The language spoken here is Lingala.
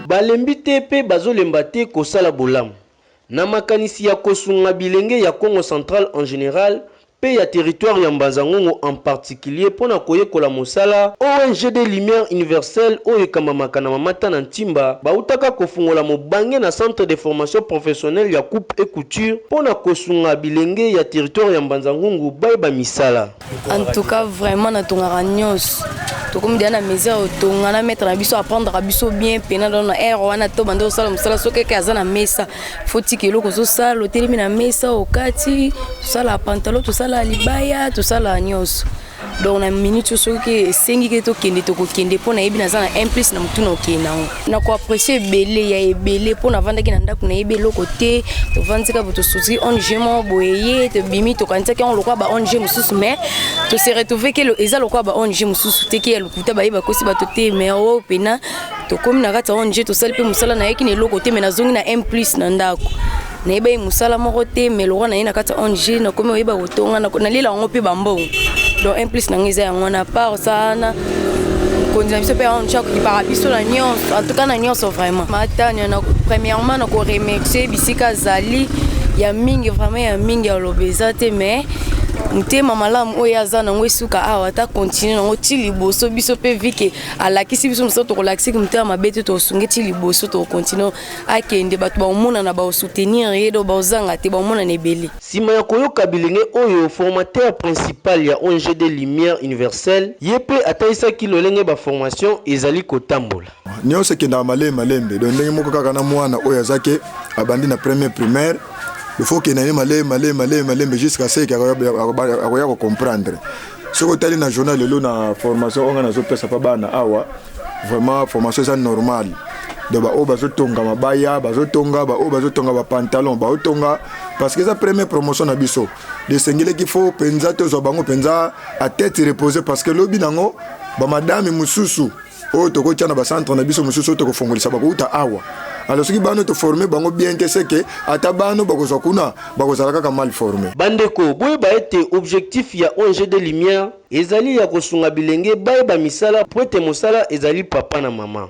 balembi te pe bazolemba te kosala bolamu na makanisi ya kosunga bilenge ya Congo Central en général pe ya territoire ya Mbanza-Ngongo en particulier pona koyekola mosala ONG des Lumières Universelles oyo ekamamaka na mamata na ntimba bautaka kofungola mobange na centre de formation professionnelle ya coupe et couture pona kosunga bilenge ya territoire ya Mbanza-Ngongo bayeba misala. En tout cas vraiment na tongaka nyonso tokomi dia na mesure otonga na mettre na biso apprendre à biso bien pena dans na air wana to bando sala mosala soke ke azana mesa faut tikelo ko sala hotelimi na mesa okati sala pantalon to sala libaya to sala nyonso donc na minute soke sengi ke to kende to ko kende pona yebi na zana implice na mutu na okena na ko apprécier belé ya ebelé pona vanda ki na ndako na yebe lokote to vanzika boto souci on jemo boyé te bimi to kanisa ke on lokwa ba on jemo sous mais to se retrouver ke eza lokwa ba on jemo sous te ke lokuta ba yeba kosi ba to te mais o pena to komi na kata on je to sala pe musala na yeki ne lokote mais na zongi na implice na ndako na yeba musala moko te mais lokwa na yena kata on je na komi yeba otonga na lela ngo pe bambo donc implice na ngeza yango na part sana konza biso pe on chaque qui parabiso la nyonso en tout cas na nyonso vraiment matanya na premièrement na ko remercier bisika zali ya mingi vraiment ya mingi ya lobeza te mais mutema malamu oyo aza nango esuka awa ta continue nango ti liboso biso pe vike alakisi biso moso tokolakisi mutema mabe te tosunge ti liboso tokontinue akende bato baomona na baosoutenir ye do baozanga te baomona na ebele nsima ya koyoka bilenge oyo formateur principal ya ONG des Lumières Universelles ye mpe ataisaki lolenge baformation ezali kotambola nyonso ekendaka malembe donc ndenge moko kaka na mwana oyo azake abandi na premier primaire. Il faut qu'il y ait des jusqu'à ce qu'il y ait comprendre. Ce que tu as dans le journal, la formation, on a vraiment formation c'est normal. Donc bazotonga mabaya, bazotonga pantalon, parce que c'est la première promotion na biso. De sengile qu'il faut penza to zo bango penza à tête reposée parce que lobi nango ba madame mususu o to ko tchana ba centre na biso mususu to ko fongolisa ba ko uta awa. Alors ceux qui bano te former bango bien que c'est que atabano bakozwa kuna bakozala kaka mal formé. Bandeko boye ba ete objectif ya ONG des Lumières ezali ya kosunga bilenge bayeba misala po ete mosala ezali papa na mama.